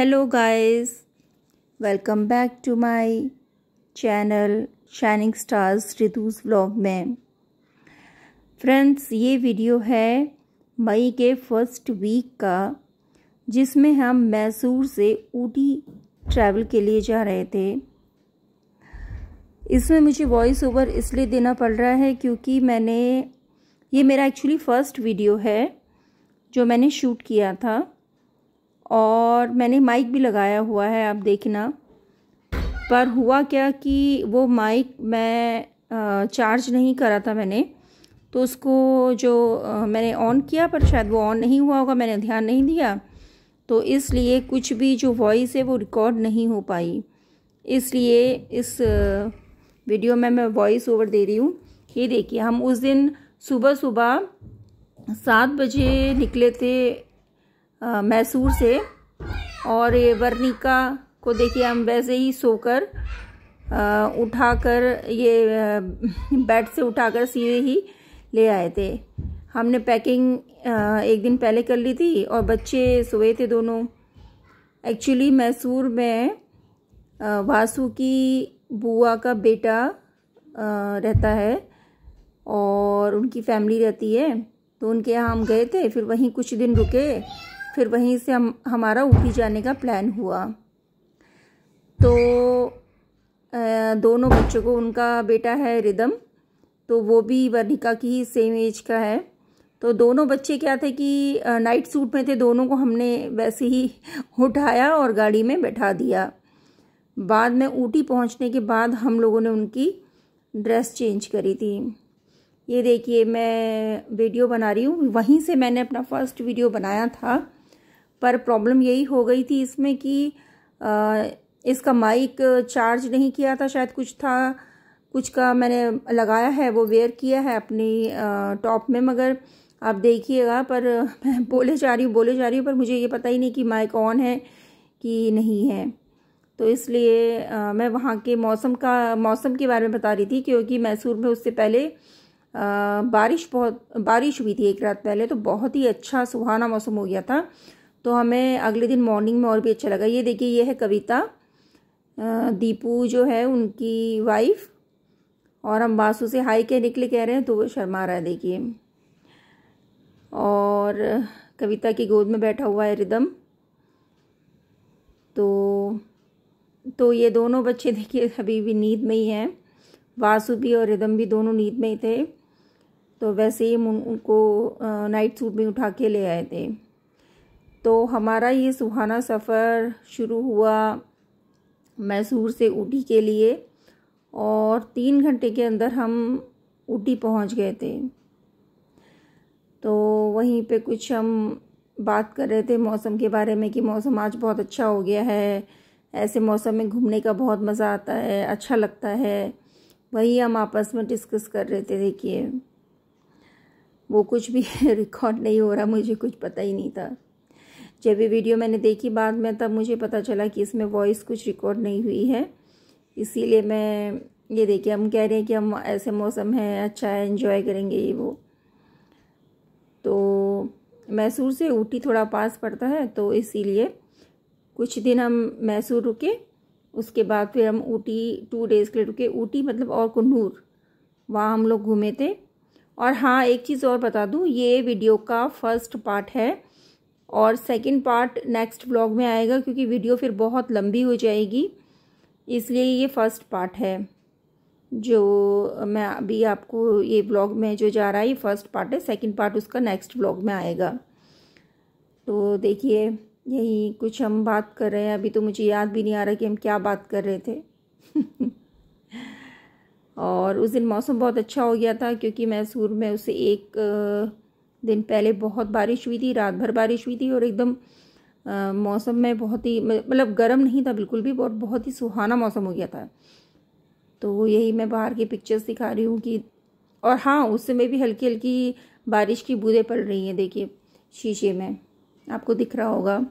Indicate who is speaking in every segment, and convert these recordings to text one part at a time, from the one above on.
Speaker 1: Hello guys, welcome back to my channel shining stars Ritu's vlog में। Friends, ये video है मई के फर्स्ट वीक का, जिसमें हम मैसूर से ऊटी ट्रैवल के लिए जा रहे थे। इसमें मुझे वॉइस ओवर इसलिए देना पड़ रहा है क्योंकि ये मेरा एक्चुअली फर्स्ट वीडियो है जो मैंने शूट किया था, और मैंने माइक भी लगाया हुआ है, आप देखना। पर हुआ क्या कि वो माइक मैं चार्ज नहीं करा था मैंने, तो उसको जो मैंने ऑन किया पर शायद वो ऑन नहीं हुआ होगा, मैंने ध्यान नहीं दिया, तो इसलिए कुछ भी जो वॉइस है वो रिकॉर्ड नहीं हो पाई। इसलिए इस वीडियो में मैं वॉइस ओवर दे रही हूँ। ये देखिए, हम उस दिन सुबह सुबह 7 बजे निकले थे मैसूर से, और ये वर्णिका को देखिए हम वैसे ही सोकर उठाकर ये बेड से उठाकर सीधे ही ले आए थे। हमने पैकिंग एक दिन पहले कर ली थी और बच्चे सोए थे दोनों। एक्चुअली मैसूर में वासु की बुआ का बेटा रहता है और उनकी फैमिली रहती है, तो उनके यहाँ हम गए थे, फिर वहीं कुछ दिन रुके, फिर वहीं से हमारा ऊटी जाने का प्लान हुआ। तो दोनों बच्चों को, उनका बेटा है रिदम, तो वो भी वर्णिका की ही सेम एज का है। तो दोनों बच्चे क्या थे कि नाइट सूट में थे, दोनों को हमने वैसे ही उठाया और गाड़ी में बैठा दिया। बाद में ऊटी पहुंचने के बाद हम लोगों ने उनकी ड्रेस चेंज करी थी। ये देखिए, मैं वीडियो बना रही हूँ, वहीं से मैंने अपना फर्स्ट वीडियो बनाया था, पर प्रॉब्लम यही हो गई थी इसमें कि इसका माइक चार्ज नहीं किया था, शायद कुछ था, कुछ का मैंने लगाया है, वो वेयर किया है अपनी टॉप में, मगर आप देखिएगा, पर मैं बोले जा रही हूँ, पर मुझे ये पता ही नहीं कि माइक ऑन है कि नहीं है। तो इसलिए मैं वहाँ के मौसम के बारे में बता रही थी, क्योंकि मैसूर में उससे पहले बारिश हुई थी एक रात पहले, तो बहुत ही अच्छा सुहाना मौसम हो गया था, तो हमें अगले दिन मॉर्निंग में और भी अच्छा लगा। ये देखिए, ये है कविता, दीपू जो है उनकी वाइफ, और हम वासु से हाई के निकले कह रहे हैं तो वो शर्मा रहा है, देखिए। और कविता की गोद में बैठा हुआ है रिदम। तो ये दोनों बच्चे देखिए अभी भी नींद में ही हैं, वासु भी और रिदम भी दोनों नींद में ही थे। तो वैसे ही उनको नाइट सूट में उठा के ले आए थे। तो हमारा ये सुहाना सफ़र शुरू हुआ मैसूर से ऊटी के लिए, और 3 घंटे के अंदर हम ऊटी पहुंच गए थे। तो वहीं पे कुछ हम बात कर रहे थे मौसम के बारे में कि मौसम आज बहुत अच्छा हो गया है, ऐसे मौसम में घूमने का बहुत मज़ा आता है, अच्छा लगता है। वही हम आपस में डिस्कस कर रहे थे। देखिए, वो कुछ भी रिकॉर्ड नहीं हो रहा, मुझे कुछ पता ही नहीं था। जब ये वीडियो मैंने देखी बाद में, तब मुझे पता चला कि इसमें वॉइस कुछ रिकॉर्ड नहीं हुई है। इसीलिए मैं, ये देखिए, हम कह रहे हैं कि हम ऐसे मौसम है, अच्छा है, एंजॉय करेंगे ये वो। तो मैसूर से ऊटी थोड़ा पास पड़ता है, तो इसीलिए कुछ दिन हम मैसूर रुके, उसके बाद फिर हम ऊटी 2 डेज़ के लिए रुके। ऊटी मतलब और कुन्नूर, वहाँ हम लोग घूमे थे। और हाँ, एक चीज़ और बता दूँ, ये वीडियो का फर्स्ट पार्ट है और सेकंड पार्ट नेक्स्ट व्लॉग में आएगा, क्योंकि वीडियो फिर बहुत लंबी हो जाएगी, इसलिए ये फर्स्ट पार्ट है जो मैं अभी आपको, ये व्लॉग में जो जा रहा है ये फर्स्ट पार्ट है, सेकंड पार्ट उसका नेक्स्ट व्लॉग में आएगा। तो देखिए, यही कुछ हम बात कर रहे हैं। अभी तो मुझे याद भी नहीं आ रहा कि हम क्या बात कर रहे थे। और उस दिन मौसम बहुत अच्छा हो गया था, क्योंकि मैसूर में उससे एक दिन पहले बहुत बारिश हुई थी, रात भर बारिश हुई थी, और एकदम मौसम में बहुत ही, मतलब गर्म नहीं था बिल्कुल भी, बहुत ही सुहाना मौसम हो गया था। तो यही मैं बाहर की पिक्चर्स दिखा रही हूँ कि, और हाँ, उस समय भी हल्की हल्की बारिश की बूंदें पड़ रही हैं, देखिए शीशे में आपको दिख रहा होगा।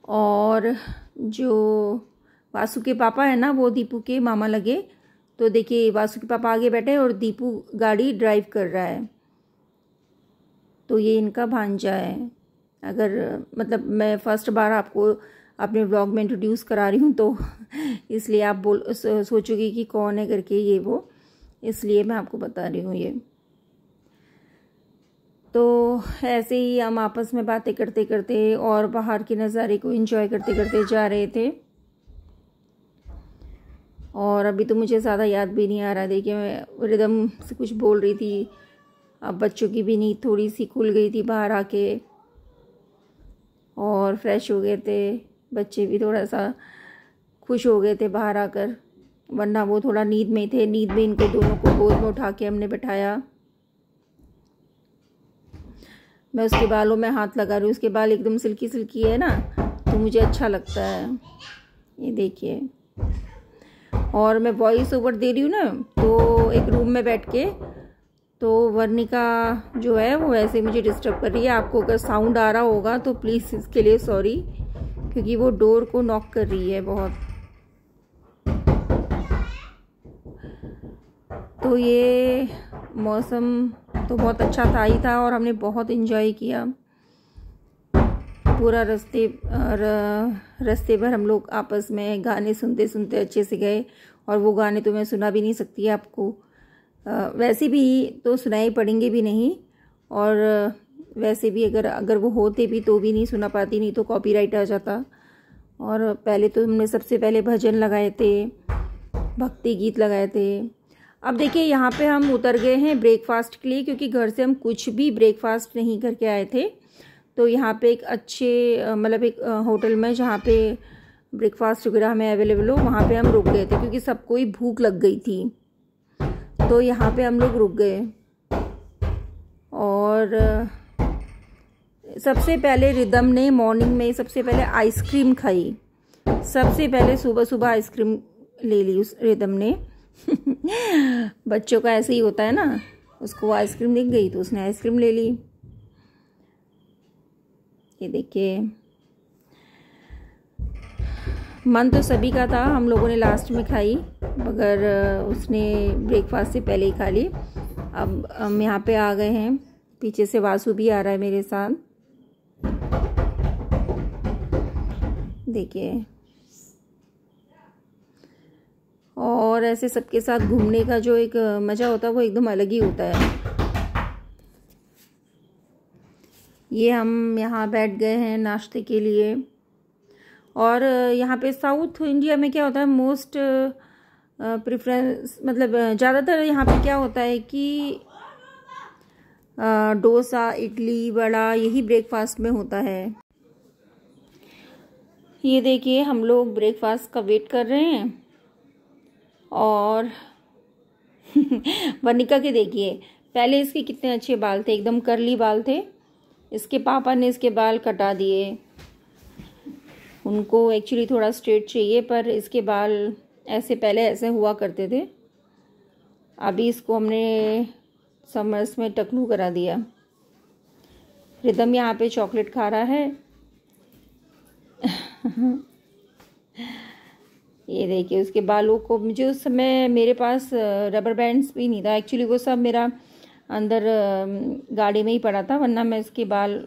Speaker 1: और जो वासु के पापा है ना, वो दीपू के मामा लगे। तो देखिए, वासु के पापा आगे बैठे और दीपू गाड़ी ड्राइव कर रहा है। तो ये इनका भांजा है। अगर मतलब मैं फर्स्ट बार आपको अपने व्लॉग में इंट्रोड्यूस करा रही हूँ तो इसलिए आप सोचोगे कि कौन है करके ये वो, इसलिए मैं आपको बता रही हूँ ये। तो ऐसे ही हम आपस में बातें करते करते और बाहर के नज़ारे को एंजॉय करते करते जा रहे थे। और अभी तो मुझे ज़्यादा याद भी नहीं आ रहा। देखिए मैं रिदम से कुछ बोल रही थी, अब बच्चों की भी नींद थोड़ी सी खुल गई थी बाहर आके, और फ्रेश हो गए थे। बच्चे भी थोड़ा सा खुश हो गए थे बाहर आकर, वरना वो थोड़ा नींद में थे। नींद में इनको दोनों को गोद में उठा के हमने बैठाया। मैं उसके बालों में हाथ लगा रही हूँ, उसके बाल एकदम सिल्की सिल्की है ना, तो मुझे अच्छा लगता है। ये देखिए, और मैं वॉइस ओवर दे रही हूँ ना, तो एक रूम में बैठ के, तो वर्णिका जो है वो ऐसे मुझे डिस्टर्ब कर रही है। आपको अगर साउंड आ रहा होगा तो प्लीज़ इसके लिए सॉरी, क्योंकि वो डोर को नॉक कर रही है बहुत। तो ये मौसम तो बहुत अच्छा था ही था, और हमने बहुत एंजॉय किया। पूरा रास्ते भर हम लोग आपस में गाने सुनते सुनते अच्छे से गए, और वो गाने तो मैं सुना भी नहीं सकती आपको, वैसे भी तो सुनाई पड़ेंगे भी नहीं, और वैसे भी अगर वो होते भी तो भी नहीं सुना पाती, नहीं तो कॉपीराइट आ जाता। और पहले तो हमने सबसे पहले भजन लगाए थे, भक्ति गीत लगाए थे। अब देखिए यहाँ पे हम उतर गए हैं ब्रेकफास्ट के लिए, क्योंकि घर से हम कुछ भी ब्रेकफास्ट नहीं करके आए थे। तो यहाँ पे एक अच्छे मतलब एक होटल में जहाँ पे ब्रेकफास्ट वगैरह हमें अवेलेबल हो, वहाँ पे हम रुक गए थे, क्योंकि सबको ही भूख लग गई थी। तो यहाँ पे हम लोग रुक गए, और सबसे पहले रिदम ने मॉर्निंग में सबसे पहले आइसक्रीम खाई। सबसे पहले सुबह सुबह आइसक्रीम ले ली उस रिदम ने। बच्चों का ऐसे ही होता है ना, उसको आइसक्रीम दिख गई तो उसने आइसक्रीम ले ली। ये देखिए, मन तो सभी का था, हम लोगों ने लास्ट में खाई, मगर उसने ब्रेकफास्ट से पहले ही खा ली। अब हम यहाँ पे आ गए हैं, पीछे से वासु भी आ रहा है मेरे साथ। देखिए, और ऐसे सबके साथ घूमने का जो एक मज़ा होता है वो एकदम अलग ही होता है। ये हम यहाँ बैठ गए हैं नाश्ते के लिए। और यहाँ पे साउथ इंडिया में क्या होता है, मोस्ट प्रेफरेंस मतलब ज़्यादातर यहाँ पे क्या होता है कि डोसा, इडली, वड़ा, यही ब्रेकफास्ट में होता है। ये देखिए, हम लोग ब्रेकफास्ट का वेट कर रहे हैं, और वर्णिका के देखिए, पहले इसके कितने अच्छे बाल थे, एकदम कर्ली बाल थे। इसके पापा ने इसके बाल कटा दिए, उनको एक्चुअली थोड़ा स्ट्रेट चाहिए, पर इसके बाल ऐसे पहले ऐसे हुआ करते थे। अभी इसको हमने समर्स में टकलू करा दिया। रिदम यहाँ पे चॉकलेट खा रहा है। ये देखिए, उसके बालों को, मुझे उस समय मेरे पास रबर बैंड्स भी नहीं था एक्चुअली, वो सब मेरा अंदर गाड़ी में ही पड़ा था, वरना मैं इसके बाल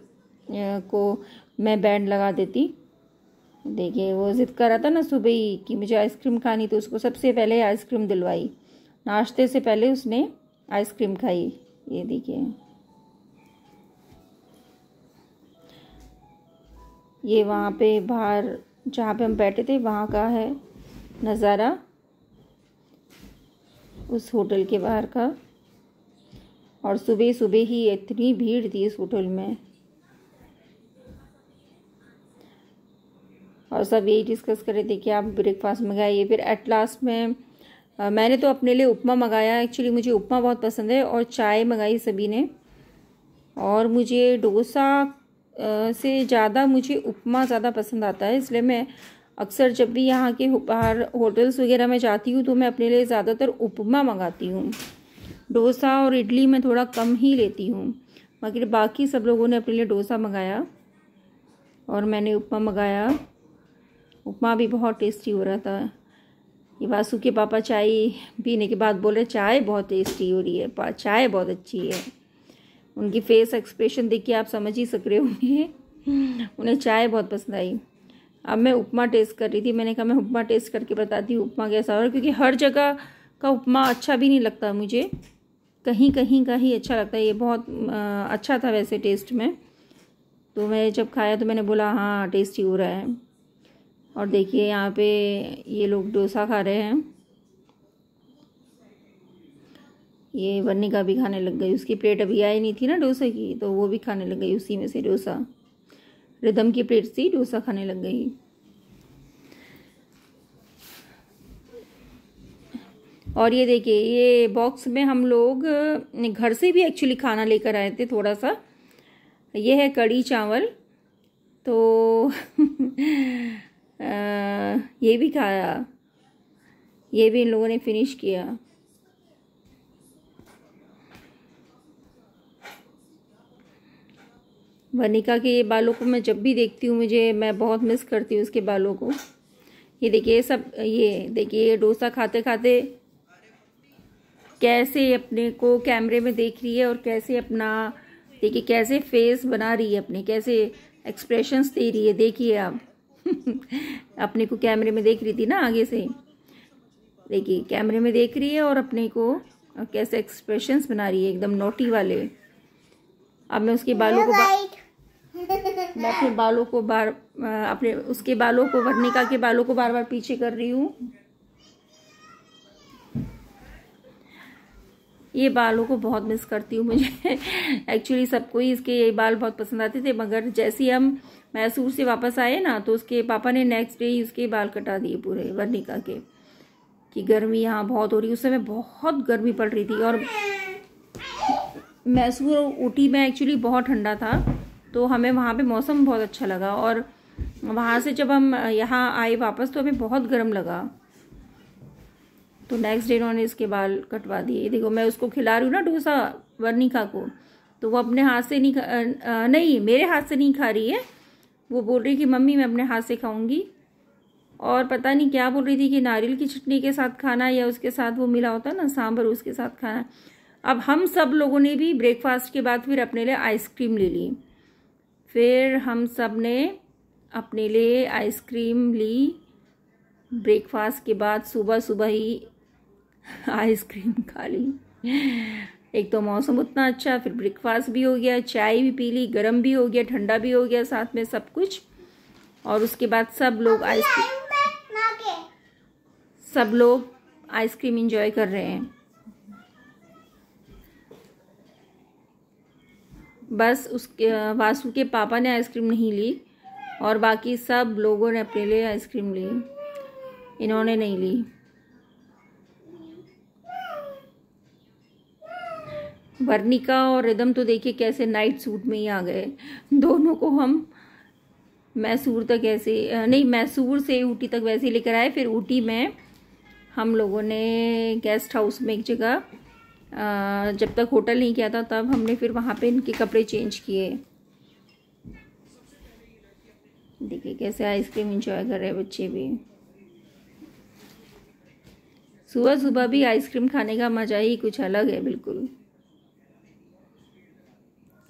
Speaker 1: को मैं बैंड लगा देती। देखिए, वो जिद कर रहा था ना सुबह ही कि मुझे आइसक्रीम खानी, तो उसको सबसे पहले आइसक्रीम दिलवाई। नाश्ते से पहले उसने आइसक्रीम खाई। ये देखिए, ये वहाँ पे बाहर जहाँ पे हम बैठे थे वहाँ का है नज़ारा, उस होटल के बाहर का। और सुबह सुबह ही इतनी भीड़ थी इस होटल में, और सब यही डिस्कस कर रहे थे कि आप ब्रेकफास्ट मंगाइए। फिर एट लास्ट में मैंने तो अपने लिए उपमा मंगाया, एक्चुअली मुझे उपमा बहुत पसंद है, और चाय मंगाई सभी ने। और मुझे डोसा से ज़्यादा मुझे उपमा ज़्यादा पसंद आता है, इसलिए मैं अक्सर जब भी यहाँ के बाहर होटल्स वगैरह में जाती हूँ तो मैं अपने लिए ज़्यादातर उपमा मंगाती हूँ। डोसा और इडली मैं थोड़ा कम ही लेती हूँ, मगर बाकी सब लोगों ने अपने लिए डोसा मंगाया और मैंने उपमा मंगाया। उपमा भी बहुत टेस्टी हो रहा था। ये वासु के पापा चाय पीने के बाद बोल रहे चाय बहुत टेस्टी हो रही है, चाय बहुत अच्छी है। उनकी फेस एक्सप्रेशन देख के आप समझ ही सक रहे होंगे। उन्हें चाय बहुत पसंद आई। अब मैं उपमा टेस्ट कर रही थी, मैंने कहा मैं उपमा टेस्ट करके बताती हूँ उपमा कैसा हो रहा है, क्योंकि हर जगह का उपमा अच्छा भी नहीं लगता मुझे, कहीं कहीं का ही अच्छा लगता है। ये बहुत अच्छा था वैसे टेस्ट में, तो मैं जब खाया तो मैंने बोला हाँ टेस्टी हो रहा है। और देखिए यहाँ पे ये लोग डोसा खा रहे हैं। ये वर्णिका भी खाने लग गई, उसकी प्लेट अभी आई नहीं थी ना डोसे की, तो वो भी खाने लग गई उसी में से डोसा। रिदम की प्लेट से डोसा खाने लग गई। और ये देखिए ये बॉक्स में हम लोग घर से भी एक्चुअली खाना लेकर आए थे थोड़ा सा। ये है कढ़ी चावल, तो ये भी खाया, ये भी इन लोगों ने फिनिश किया। वर्णिका के ये बालों को मैं जब भी देखती हूँ मैं बहुत मिस करती हूँ उसके बालों को। ये देखिए सब, ये देखिए डोसा खाते खाते कैसे अपने को कैमरे में देख रही है और कैसे अपना देखिए कैसे फेस बना रही है अपने, कैसे एक्सप्रेशंस दे रही है। देखिए आप अपने को कैमरे में देख रही थी ना आगे से, देखिए कैमरे में देख रही है और अपने को कैसे एक्सप्रेशंस बना रही है, एकदम नोटी वाले। अब मैं उसके बालों को मैं अपने बालों को अपने उसके बालों को, वर्णिका के बालों को बार बार पीछे कर रही हूँ। ये बालों को बहुत मिस करती हूँ मुझे एक्चुअली सबको ही इसके ये बाल बहुत पसंद आते थे, मगर जैसे ही हम मैसूर से वापस आए ना तो उसके पापा ने नेक्स्ट डे ही उसके बाल कटा दिए पूरे वर्णिका के, कि गर्मी यहाँ बहुत हो रही। उस समय बहुत गर्मी पड़ रही थी और मैसूर और ऊटी में एक्चुअली बहुत ठंडा था, तो हमें वहाँ पे मौसम बहुत अच्छा लगा। और वहाँ से जब हम यहाँ आए वापस तो हमें बहुत गर्म लगा, तो नेक्स्ट डे उन्होंने इसके बाल कटवा दिए। देखो मैं उसको खिला रही हूँ ना डोसा वर्णिका को, तो वो अपने हाथ से नहीं मेरे हाथ से नहीं खा रही है, वो बोल रही कि मम्मी मैं अपने हाथ से खाऊंगी। और पता नहीं क्या बोल रही थी कि नारियल की चटनी के साथ खाना, या उसके साथ वो मिला होता है ना सांभर, उसके साथ खाना। अब हम सब लोगों ने भी ब्रेकफास्ट के बाद फिर अपने लिए आइसक्रीम ले ली, फिर हम सब ने अपने लिए आइसक्रीम ली ब्रेकफास्ट के बाद, सुबह सुबह ही आइसक्रीम खा ली। एक तो मौसम उतना अच्छा, फिर ब्रेकफास्ट भी हो गया, चाय भी पी ली, गर्म भी हो गया, ठंडा भी हो गया साथ में सब कुछ। और उसके बाद सब लोग आइसक्रीम एंजॉय कर रहे हैं। बस उसके वासु के पापा ने आइसक्रीम नहीं ली और बाकी सब लोगों ने अपने लिए आइसक्रीम ली, इन्होंने नहीं ली। वर्णिका और रिदम तो देखिए कैसे नाइट सूट में ही आ गए। दोनों को हम मैसूर से ऊटी तक वैसे ही लेकर आए। फिर ऊटी में हम लोगों ने गेस्ट हाउस में एक जगह, जब तक होटल नहीं किया था तब हमने फिर वहाँ पे इनके कपड़े चेंज किए। देखिए कैसे आइसक्रीम एंजॉय कर रहे हैं बच्चे भी। सुबह सुबह भी आइसक्रीम खाने का मजा ही कुछ अलग है बिल्कुल।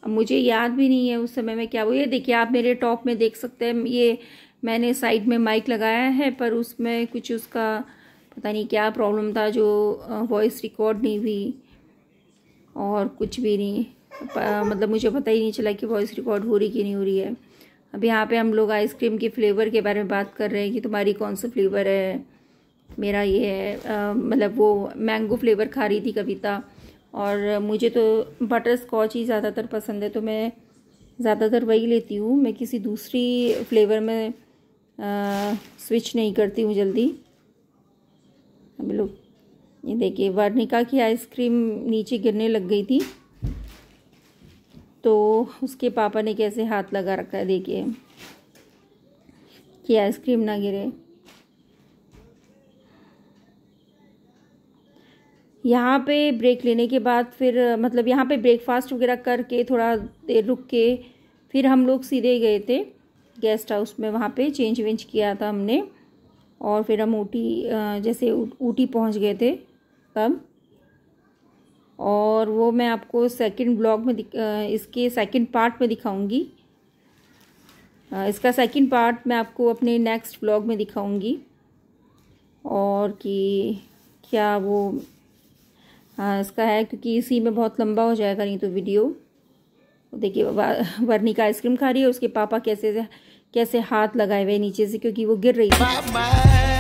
Speaker 1: अब मुझे याद भी नहीं है उस समय में क्या वो, ये देखिए आप मेरे टॉप में देख सकते हैं, ये मैंने साइड में माइक लगाया है पर उसमें कुछ उसका पता नहीं क्या प्रॉब्लम था, जो वॉइस रिकॉर्ड नहीं हुई और कुछ भी नहीं, मतलब मुझे पता ही नहीं चला कि वॉइस रिकॉर्ड हो रही कि नहीं हो रही है। अब यहाँ पे हम लोग आइसक्रीम के फ्लेवर के बारे में बात कर रहे हैं कि तुम्हारी कौन सा फ्लेवर है। मेरा ये है मतलब वो मैंगो फ्लेवर खा रही थी कविता, और मुझे तो बटर स्कॉच ही ज़्यादातर पसंद है, तो मैं ज़्यादातर वही लेती हूँ। मैं किसी दूसरी फ्लेवर में स्विच नहीं करती हूँ जल्दी। अब लोग ये देखिए वर्णिका की आइसक्रीम नीचे गिरने लग गई थी, तो उसके पापा ने कैसे हाथ लगा रखा है देखिए कि आइसक्रीम ना गिरे। यहाँ पे ब्रेक लेने के बाद फिर मतलब यहाँ पे ब्रेकफास्ट वगैरह करके थोड़ा देर रुक के फिर हम लोग सीधे गए थे गेस्ट हाउस में, वहाँ पे चेंज वेंज किया था हमने। और फिर हम जैसे ऊटी पहुँच गए थे तब, और वो मैं आपको सेकंड ब्लॉग में इसके सेकंड पार्ट में दिखाऊंगी इसका सेकंड पार्ट मैं आपको अपने नेक्स्ट व्लॉग में दिखाऊंगी, और कि क्या वो इसका है, क्योंकि इसी में बहुत लंबा हो जाएगा नहीं तो वीडियो। देखिए वर्णिका आइसक्रीम खा रही है, उसके पापा कैसे कैसे हाथ लगाए हुए नीचे से, क्योंकि वो गिर रही थी।